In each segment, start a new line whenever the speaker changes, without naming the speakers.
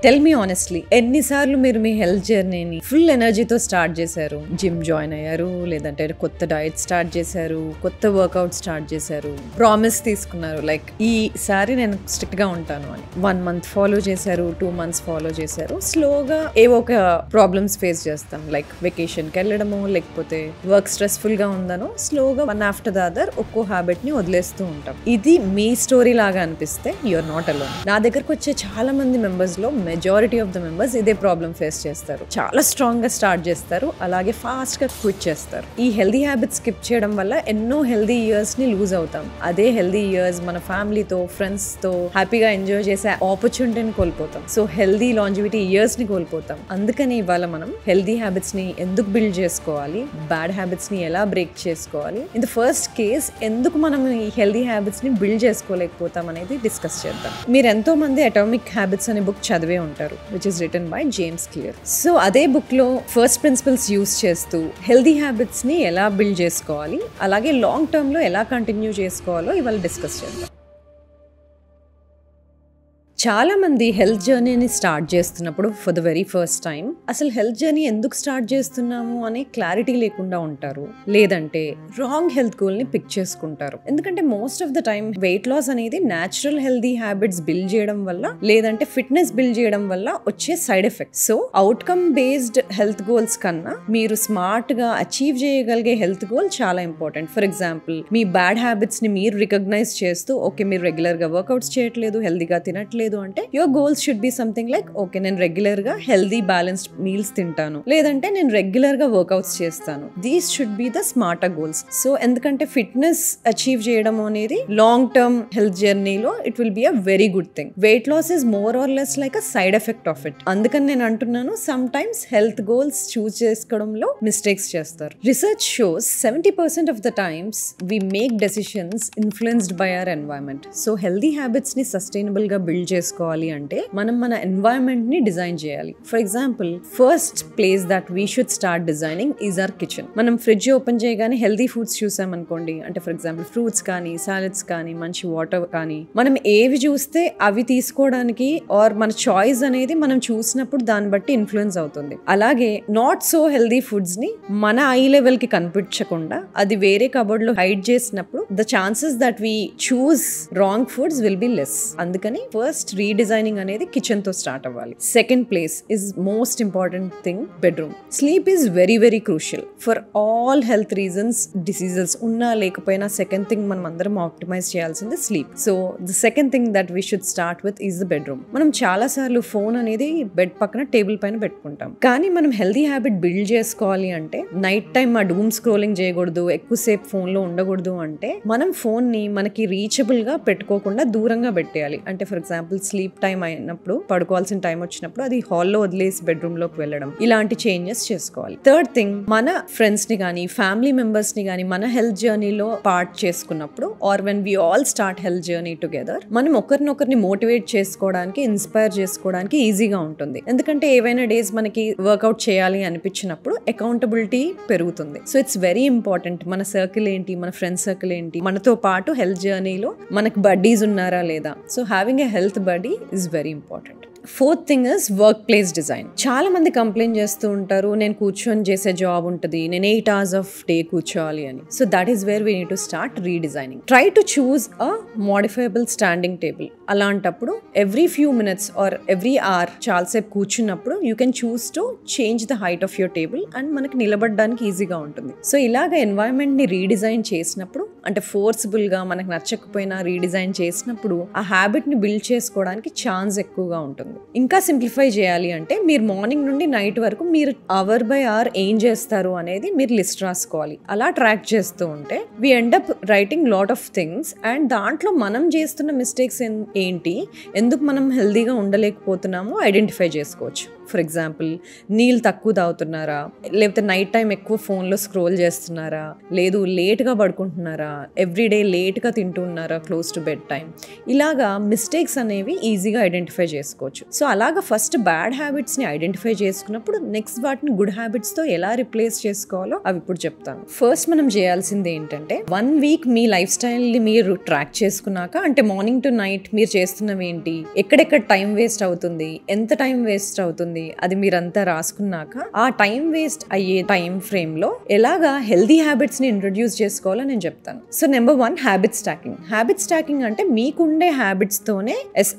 Tell me honestly, ఎన్నిసార్లు మీరు మీ health జర్నీని ఫుల్ ఎనర్జీతో స్టార్ట్ చేశారు? జిమ్ జాయిన్ అయ్యారు, లేదంటే కొత్త డైట్ స్టార్ట్ చేశారు, కొత్త వర్కౌట్ స్టార్ట్ చేశారు, ప్రామిస్ తీసుకున్నారు లైక్ ఈసారి నేను స్ట్రిక్ట్ గా ఉంటాను అని. 1 month ఫాలో చేశారు, 2 months ఫాలో చేశారు. స్లోగా ఏవో ఒక ప్రాబ్లమ్స్ ఫేస్ చేస్తాం, లైక్ వెకేషన్కి వెళ్ళడము, లేకపోతే వర్క్ స్ట్రెస్ఫుల్ గా ఉందనో స్లోగా వన్ ఆఫ్టర్ ద అదర్ ఒక్కో హ్యాబిట్ ని వదిలేస్తూ ఉంటాం. ఇది మీ స్టోరీ లాగా అనిపిస్తే యూఆర్ నాట్ అలోన్. నా దగ్గరకు వచ్చే చాలా మంది మెంబర్స్ లో మెజారిటీ ఆఫ్ ద మెంబర్స్ ఇదే ప్రాబ్లమ్ ఫేస్ చేస్తారు. చాలా స్ట్రాంగ్ గా స్టార్ట్ చేస్తారు, అలాగే ఫాస్ట్ గా క్విట్ చేస్తారు. ఈ హెల్దీ హ్యాబిట్స్ స్కిప్ చేయడం వల్ల ఎన్నో హెల్దీ ఇయర్స్ ని లూజ్ అవుతాం. అదే హెల్దీ ఇయర్స్ మన ఫ్యామిలీతో, ఫ్రెండ్స్ తో హ్యాపీగా ఎంజాయ్ చేసే ఆపర్చునిటీని కోల్పోతాం. సో హెల్దీ లాంజివిటీ ఇయర్స్ ని కోల్పోతాం. అందుకని ఇవాళ మనం హెల్దీ హ్యాబిట్స్ ని ఎందుకు బిల్డ్ చేసుకోవాలి, బ్యాడ్ హ్యాబిట్స్ ని ఎలా బ్రేక్ చేసుకోవాలి, ఇన్ ద ఫస్ట్ కేస్ ఎందుకు మనం ఈ హెల్దీ హ్యాబిట్స్ ని బిల్డ్ చేసుకోలేకపోతాం అనేది డిస్కస్ చేద్దాం. మీరు ఎంతో మంది అటామిక్ హ్యాబిట్స్ అనే బుక్ చదివే ఉంటారు, which is written by James clear. So అదే బుక్ లో ఫస్ట్ ప్రిన్సిపల్స్ యూస్ చేస్తూ హెల్దీ హ్యాబిట్స్ ని ఎలా బిల్డ్ చేసుకోవాలి, అలాగే లాంగ్ టర్మ్ లో ఎలా కంటిన్యూ చేసుకోవాలో ఇవాళ డిస్కస్ చేద్దాం. చాలా మంది హెల్త్ జర్నీని స్టార్ట్ చేస్తున్నప్పుడు for the very first time అసలు హెల్త్ జర్నీ ఎందుకు స్టార్ట్ చేస్తున్నాము అనే క్లారిటీ లేకుండా ఉంటారు, లేదంటే రాంగ్ హెల్త్ గోల్ ని పిక్ చేసుకుంటారు. ఎందుకంటే most of the time weight loss అనేది న్యాచురల్ హెల్తీ హ్యాబిట్స్ బిల్డ్ చేయడం వల్ల, లేదంటే ఫిట్నెస్ బిల్డ్ చేయడం వల్ల వచ్చే side effect. So outcome based health goals కన్నా మీరు స్మార్ట్ గా అచీవ్ చేయగలిగే హెల్త్ గోల్ చాలా ఇంపార్టెంట్. ఫర్ ఎగ్జాంపుల్, మీ బ్యాడ్ హ్యాబిట్స్ ని మీరు రికగ్నైజ్ చేస్తూ, ఓకే మీరు రెగ్యులర్ గా వర్కౌట్స్ చేయట్లేదు, హెల్దీగా తినట్లేదు అంటే your goals should be something like, okay నేను రెగ్యులర్ గా హెల్దీ బ్యాలెన్స్డ్ మీల్స్ తింటాను, లేదంటే నేను రెగ్యులర్ గా వర్కౌట్స్ చేస్తాను. These should be the smarter goals. So ఎందుకంటే ఫిట్నెస్ అచీవ్ చేయడం అనేది లాంగ్ టర్మ్ హెల్త్ జర్నీలో it will be a very good thing. Weight loss is more or less like a side effect of it. అందుకని నేను అంటున్నాను, sometimes health goals choose చేసుకోవడంలో mistakes చేస్తారు. Research shows 70% of the times we make decisions influenced by our environment. So healthy habits ని sustainable గా build చేసుకోవాలి అంటే మనం మన ఎన్వైరన్మెంట్ ని డిజైన్ చేయాలి. For example, first place that we should start designing is our kitchen. మనం fridge open చేయగానే హెల్దీ ఫుడ్స్ చూసాం అనుకోండి, అంటే ఫర్ ఎగ్జాంపుల్ ఫ్రూట్స్ కానీ, సాలెడ్స్ కానీ, మంచి వాటర్ కానీ, మనం ఏవి చూస్తే అవి తీసుకోవడానికి ఆర్ మన చాయిస్ అనేది మనం చూసినప్పుడు దాన్ని బట్టి ఇన్ఫ్లుయెన్స్ అవుతుంది. అలాగే నాట్ సో హెల్దీ ఫుడ్స్ ని మన ఐ లెవెల్ కి కనిపించకుండా అది వేరే కబోర్డ్ లో హైడ్ చేసినప్పుడు the chances that we choose wrong foods will be less. అందుకని ఫస్ట్ రీడిజైనింగ్ అనేది కిచెన్ తో స్టార్ట్ అవ్వాలి. Second place is most important thing, bedroom. Sleep is very very crucial for all health reasons. Diseases ఉన్నా లేకపోయినా second thing మనం అందరం optimise చేయాల్సింది sleep. So the second thing that we should start with is the bedroom. మనం చాలా సార్లు phone అనేది bed పక్కన టేబుల్ పైన పెట్టుకుంటాం, కానీ మనం హెల్దీ హ్యాబిట్ బిల్డ్ చేసుకోవాలి అంటే నైట్ టైం ఆ డూమ్ స్క్రోలింగ్ చేయకూడదు, ఎక్కువసేపు ఫోన్ లో ఉండకూడదు అంటే మనం ఫోన్ ని మనకి రీచబుల్ గా పెట్టుకోకుండా దూరంగా పెట్టేయాలి. అంటే ఫర్ ఎగ్జాంపుల్ స్లీప్ టైం అయినప్పుడు, పడుకోవాల్సిన టైం వచ్చినప్పుడు అది హాల్లో వదిలేసి బెడ్రూమ్ లోకి వెళ్ళడం, ఇలాంటి చేంజెస్ చేసుకోవాలి. థర్డ్ థింగ్, మన ఫ్రెండ్స్ ని కానీ, ఫ్యామిలీ మెంబర్స్ ని కానీ మన హెల్త్ జర్నీలో పార్ట్ చేసుకున్నప్పుడు, or when we all start health journey together, మనం ఒకరినొకరిని మోటివేట్ చేసుకోవడానికి, ఇన్స్పైర్ చేసుకోవడానికి ఈజీగా ఉంటుంది. ఎందుకంటే ఏవైనా డేస్ మనకి వర్కౌట్ చేయాలి అనిపించినప్పుడు అకౌంటబిలిటీ పెరుగుతుంది. సో ఇట్స్ వెరీ ఇంపార్టెంట్ మన సర్కిల్ ఏంటి, మన ఫ్రెండ్ సర్కిల్ ఏంటి, మనతో పాటు హెల్త్ జర్నీలో మనకు బడ్డీస్ ఉన్నారా లేదా. సో హ్యావింగ్ ఎ హెల్త్ బడ్డీ is very important. Fourth thing is work place design. చాలా మంది కంప్లైంట్ చేస్తూ ఉంటారు, నేను కూర్చొని చేసే జాబ్ ఉంటుంది, నేను 8 hours ఆఫ్ డే కూర్చోవాలి అని. So that is where we need to start redesigning. Try to choose a modifiable standing table. అలాంటప్పుడు every few minutes or every hour చాలాసేపు కూర్చున్నప్పుడు you can choose to change the height of your table and మనకి నిలబడడానికి ఈజీగా ఉంటుంది. So ఇలాగ environment ని redesign చేసినప్పుడు, అంటే ఫోర్స్ఫుల్ గా మనకు నచ్చకపోయినా రీడిజైన్ చేసినప్పుడు ఆ హ్యాబిట్ ని బిల్డ్ చేసుకోవడానికి ఛాన్స్ ఎక్కువగా ఉంటుంది. ఇంకా సింప్లిఫై చేయాలి అంటే మీరు మార్నింగ్ నుండి నైట్ వరకు మీరు అవర్ బై అవర్ ఏం చేస్తారు అనేది మీరు లిస్ట్ రాసుకోవాలి. అలా ట్రాక్ చేస్తూ ఉంటే we end up writing lot of things and దాంట్లో మనం చేస్తున్న మిస్టేక్స్ ఏంటి, ఎందుకు మనం హెల్దీగా ఉండలేకపోతున్నామో ఐడెంటిఫై చేసుకోవచ్చు. ఫర్ ఎగ్జాంపుల్, నీళ్ళు తక్కువ తాగుతున్నారా, లేకపోతే నైట్ టైం ఎక్కువ ఫోన్లో స్క్రోల్ చేస్తున్నారా, లేదు లేట్గా పడుకుంటున్నారా, ఎవ్రీడే లేట్గా తింటున్నారా క్లోజ్ టు బెడ్ టైం, ఇలాగా మిస్టేక్స్ అనేవి ఈజీగా ఐడెంటిఫై చేసుకోవచ్చు. సో అలాగా ఫస్ట్ బ్యాడ్ హ్యాబిట్స్ని ఐడెంటిఫై చేసుకున్నప్పుడు నెక్స్ట్ వాటిని గుడ్ హ్యాబిట్స్తో ఎలా రిప్లేస్ చేసుకోవాలో అవి ఇప్పుడు చెప్తాను. ఫస్ట్ మనం చేయాల్సింది ఏంటంటే 1 వీక్ మీ లైఫ్ స్టైల్ని మీరు ట్రాక్ చేసుకున్నాక, అంటే మార్నింగ్ టు నైట్ మీరు చేస్తున్నవి ఏంటి, ఎక్కడెక్కడ టైం వేస్ట్ అవుతుంది, ఎంత టైం వేస్ట్ అవుతుంది, అది మీరంతా రాసుకున్నాక ఆ టైం వేస్ట్ అయ్యే టైం ఫ్రేమ్ లో ఎలాగా హెల్దీ హ్యాబిట్స్ ని ఇంట్రొడ్యూస్ చేసుకోవాలో నేను చెప్తాను. So number 1 habit stacking. Habit stacking అంటే మీకుండే హ్యాబిట్స్ తోనే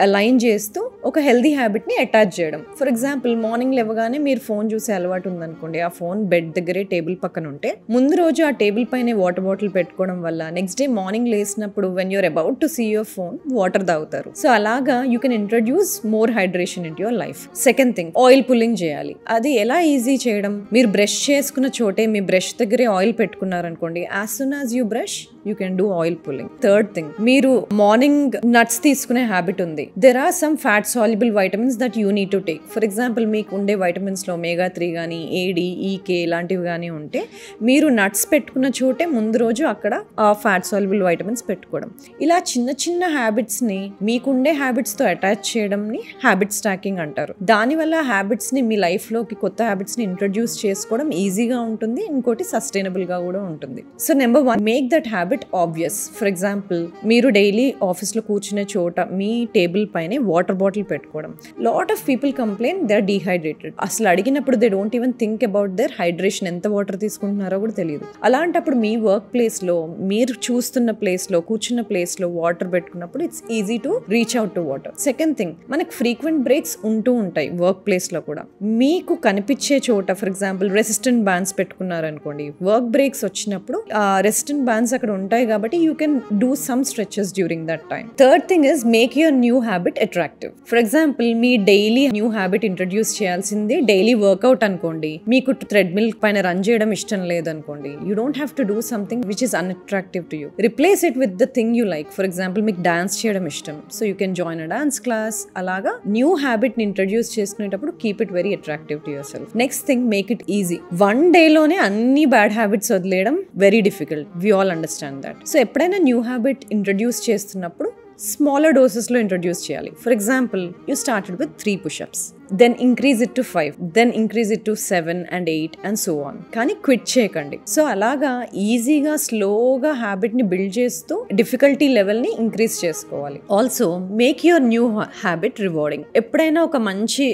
అలైన్ చేస్తూ ఒక హెల్దీ హ్యాబిట్ ని అటాచ్ చేయడం. ఫర్ ఎగ్జాంపుల్ మార్నింగ్ లేవగానే మీరు ఫోన్ చూసే అలవాటు ఉందనుకోండి, ఆ ఫోన్ బెడ్ దగ్గరే టేబుల్ పక్కన ఉంటే ముందు రోజు ఆ టేబుల్ పైన వాటర్ బాటిల్ పెట్టుకోవడం వల్ల నెక్స్ట్ డే మార్నింగ్ లేసినప్పుడు when you're about to see your phone water తాగుతారు. సో అలాగా you can introduce more hydration in your life. Second thing, oil pulling చేయాలి. అది ఎలా ఈజీ చేయడం, మీరు బ్రష్ చేసుకున్న చోటే మీ బ్రష్ దగ్గరే ఆయిల్ పెట్టుకున్నారనుకోండి, as soon as you brush you can do oil pulling. Third thing, మీరు మార్నింగ్ నట్స్ తీసుకునే హ్యాబిట్ ఉంది, there are some fat soluble vitamins that you need to take. For example మీకు ఉండే వైటమిన్స్ లో omega 3 కానీ AD EK ఇలాంటివి కానీ ఉంటే మీరు నట్స్ పెట్టుకున్న చోటే ముందు రోజు అక్కడ ఆ ఫ్యాట్ సాల్యుబుల్ వైటమిన్స్ పెట్టుకోవడం. ఇలా చిన్న చిన్న హ్యాబిట్స్ ని మీకుండే హ్యాబిట్స్ తో అటాచ్ చేయడం ని హ్యాబిట్ స్టాకింగ్ అంటారు. దానివల్ల హ్యాబిట్స్ ని మీ లైఫ్ లోకి కొత్త హ్యాబిట్స్ ని ఇంట్రడ్యూస్ చేసుకోవడం ఈజీగా ఉంటుంది, ఇంకోటి సస్టైనబుల్ గా కూడా ఉంటుంది. So number 1, make that habit obvious. For example మీరు డైలీ ఆఫీస్ లో కూర్చునే చోట మీ టేబుల్ పైన వాటర్ బాటిల్ పెట్టుకోవడం. Lot of people complaint they are dehydrated. అసలు అడిగినప్పుడు they don't even think about their hydration, ఎంత వాటర్ తీసుకుంటున్నారో కూడా తెలియదు. అలాంటప్పుడు మీ వర్క్ ప్లేస్ లో, మీరు చూస్తున్న ప్లేస్ లో, కూర్చున్న ప్లేస్ లో వాటర్ పెట్టుకున్నప్పుడు it's easy to reach out to water. Second thing, మనకు ఫ్రీక్వెంట్ బ్రేక్స్ ఉంటూ ఉంటాయి వర్క్ ప్లేస్ లో కూడా. మీకు కనిపించే చోట ఫర్ ఎగ్జాంపుల్ రెసిస్టెంట్ బ్యాండ్స్ పెట్టుకున్నారనుకోండి, వర్క్ బ్రేక్స్ వచ్చినప్పుడు ఆ రెసిస్టెంట్ బ్యాండ్స్ అక్కడ ఉంటాయి కాబట్టి you can do some stretches during that time. Third thing is make your new habit attractive. For example మీ డైలీ న్యూ హ్యాబిట్ ఇంట్రడ్యూస్ చేయాల్సింది డైలీ వర్కౌట్ అనుకోండి. మీకు థ్రెడ్మిల్ పైన రన్ చేయడం ఇష్టం లేదనుకోండి, you don't have to do something which is unattractive to you. Replace it with the thing you like. For example మీకు dance చేయడం ఇష్టం, so you can join a dance class. అలాగా న్యూ హ్యాబిట్ ని introduce చేసుకునేటప్పుడు keep it very attractive to yourself. Next thing, make it easy. 1 డేలోనే అన్ని bad habits వదిలేయడం very difficult, we all understand that. So ఎప్పుడైనా new habit introduce చేస్తున్నప్పుడు smaller డోసెస్లో introduce చేయాలి. For example you started with 3 push-ups, then increase it to 5, then increase it to 7 and 8 and so on. కానీ quit చేయకండి. So అలాగా ఈజీగా స్లోగా హ్యాబిట్ని build చేస్తూ డిఫికల్టీ లెవెల్ని ఇంక్రీజ్ చేసుకోవాలి. Also make your new habit rewarding. ఎప్పుడైనా ఒక మంచి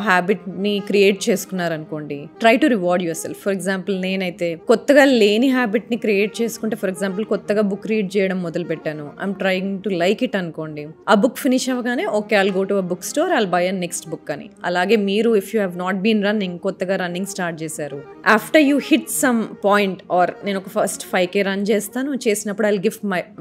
హ్యాబిట్ని క్రియేట్ చేసుకున్నారనుకోండి, try to reward yourself. For example నేనైతే కొత్తగా లేని హ్యాబిట్ని క్రియేట్ చేసుకుంటే, ఫర్ ఎగ్జాంపుల్ కొత్తగా బుక్ రీడ్ చేయడం మొదలు పెట్టాను, I'm trying to like it అనుకోండి, ఆ బుక్ ఫినిష్ అవ్వగానే okay I'll go to a book store, I'll buy a next book అని. అలాగే మీరు if you have not been running, కొత్తగా రన్నింగ్ స్టార్ట్ చేశారు, after you hit some point or నేను ఒక ఫస్ట్ 5K రన్ చేస్తాను, చేసినప్పుడు I'll give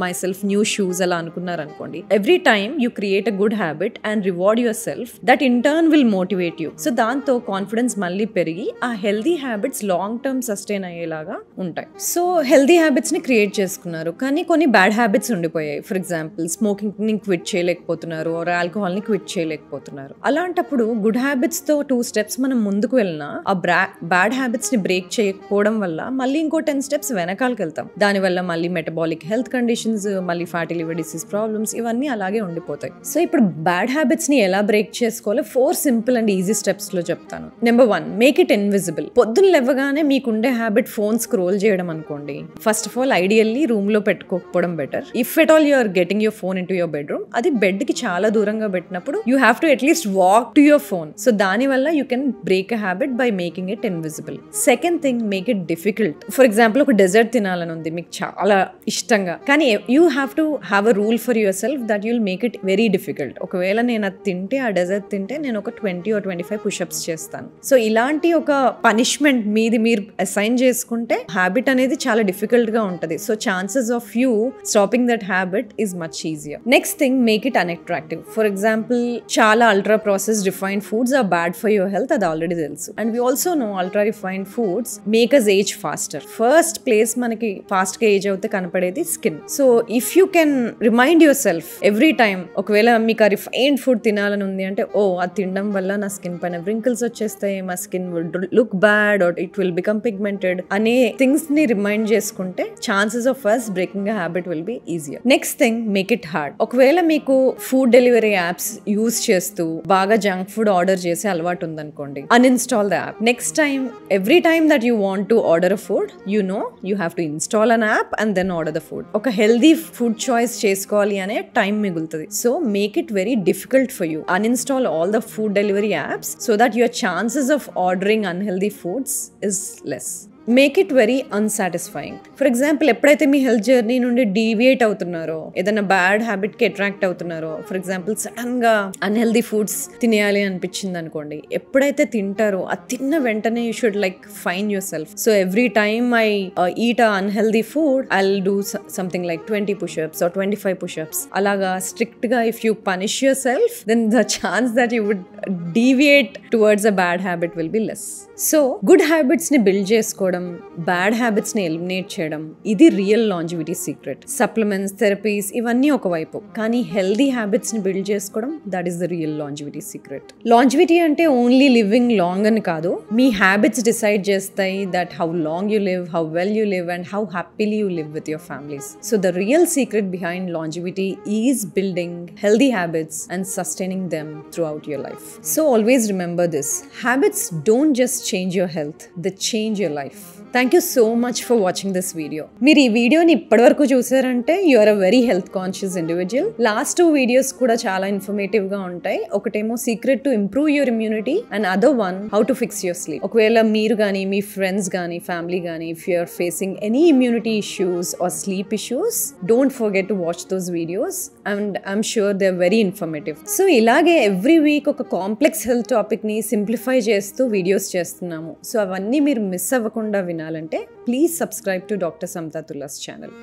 myself new shoes అలా అనుకున్నారు అనుకోండి, every time you create a good habit and reward yourself, that in turn will motivate you. So దాంతో confidence మళ్ళీ పెరిగి ఆ healthy habits long term sustain అయ్యేలాగా ఉంటాయి. సో హెల్దీ హ్యాబిట్స్ ని క్రియేట్ చేసుకున్నారు, కానీ కొన్ని బ్యాడ్ హ్యాబిట్స్ ఉండిపోయాయి. ఫర్ ఎగ్జాంపుల్ స్మోకింగ్ ని క్విట్ చేయలేకపోతున్నారు, ఆర్ ఆల్కహాల్ ని క్విట్ చేయలేకపోతున్నారు. అలాంటప్పుడు గుడ్ హ్యాబిట్స్ తో 2 స్టెప్స్ మనం ముందుకు వెళ్ళినా ఆ బ్యాడ్ హ్యాబిట్స్ ని బ్రేక్ చేయకపోవడం వల్ల మళ్ళీ ఇంకో 10 స్టెప్స్ వెనకాలకి వెళ్తాం. దానివల్ల మళ్ళీ మెటబాలిక్ హెల్త్ కండిషన్స్, మళ్ళీ ఫ్యాటీ లివర్ డిసీజ్ ప్రాబ్లమ్స్ ఇవన్నీ అలాగే ఉండిపోతాయి. సో ఇప్పుడు బ్యాడ్ హ్యాబిట్స్ ని ఎలా బ్రేక్ చేసుకోవాలో 4 సింపుల్ అండ్ ఈజీ స్టెప్స్ లో చెప్తాను. Number 1, make it invisible. పొద్దున్న లేవగానే మీకుండే హ్యాబిట్ ఫోన్ స్క్రోల్ చేయడం అనుకోండి, first of all ideally room లో పెట్టుకోకపోవడం better. If at all you are getting your phone into your bedroom, అది బెడ్ కి చాలా దూరంగా పెట్టినప్పుడు you have to at least walk to your phone. So దానివల్ల you can break a habit by making it invisible. Second thing, make it difficult. For example ఒక dessert తినాలని ఉంది మీకు చాలా ఇష్టంగా, కానీ you have to have a rule for your self that you'll make it very difficult. ఒకవేళ నేను అది తింటే, ఆ డెజర్ట్ తింటే నేను ఒక 20 or 25 పుషప్స్ చేస్తాను. సో ఇలాంటి ఒక పనిష్మెంట్ మీది మీరు అసైన్ చేసుకుంటే హ్యాబిట్ అనేది చాలా డిఫికల్ట్ గా ఉంటుంది. So chances of you stopping that habit is much easier. Next thing, make it unattractive. For example చాలా ultra process refined foods are bad for your health, అది ఆల్రెడీ తెలుసు. And we also know ultra refined foods make us age faster. First place మనకి fast గా age అవుతే కనపడేది skin. So if you can remind yourself every time, ఒకవేళ మీకు ఆ refined food తినాలని ఉంది అంటే, ఓ అది తినడం వల్ల నా స్కిన్ పైన wrinkles వచ్చేస్తాయి, మా skin will look bad or it will become pigmented అనే థింగ్స్ ని రిమైండ్ చేసుకుంటే chances of us breaking a habit will be easier. Next thing, make it hard. ఒకవేళ మీకు ఫుడ్ డెలివరీ యాప్స్ యూజ్ చేస్తూ బాగా జంక్ ఫుడ్ ఆర్డర్ చేసే అలవాటు ఉందనుకోండి, uninstall the app. Next time, every time that you want to order a food, you know you have to install an app and then order the food. ఒక healthy food choice చేసుకోవాలి అనే time మిగులుతుంది. So make it very difficult for you. Uninstall all the food delivery apps so that your chances of ordering unhealthy foods is less. Make it very unsatisfying. For example, ఎప్పుడైతే మీ health journey నుండి deviate అవుతున్నారో, ఏదైనా bad habit కి attract అవుతున్నారో, for example sudden గా unhealthy foods తినేయాలి అనిపించింది అనుకోండి, ఎప్పుడైతే తింటారో ఆ తిన్న వెంటనే you should like fine yourself. So every time I eat a unhealthy food, I will do something like 20 push-ups or 25 push-ups. అలాగా స్ట్రిక్ట్ గా if you punish yourself, then the chance that you would deviate towards a bad habit will be less. So good habits ని build చేసుకోవడం, bad habits ని eliminate చేయడం, ఇది real longevity secret. Supplements, therapies ఇవన్నీ ఒకవైపు, కానీ healthy habits ని build చేసుకోవడం, that is the real longevity secret. Longevity అంటే ఓన్లీ లివింగ్ లాంగ్ అని కాదు, మీ హ్యాబిట్స్ డిసైడ్ చేస్తాయి that how long you live, how well you live and how happily you live with your families. So the real secret behind longevity is building healthy habits and sustaining them throughout your life. So always remember this, habits don't just change your health, they change your life. Thank you so much for watching this video. మీరు ఈ వీడియోని ఇప్పటివరకు చూసారంటే you are a very health conscious individual. Last 2 videos కూడా చాలా informative గా ఉంటాయి. ఒకటేమో secret to improve your immunity and other one how to fix your sleep. ఒకవేళ మీరు కానీ మీ ఫ్రెండ్స్ కానీ ఫ్యామిలీ కానీ if you are facing any immunity issues or sleep issues, don't forget to watch those videos and I'm sure they are very informative. So ఇలాగే every week ఒక complex health topic ని simplify చేస్తూ videos చేస్తున్నాము. So అవన్నీ మీరు miss అవ్వకుండా వినాలంటే please subscribe to doctor Samatha Tulla's channel.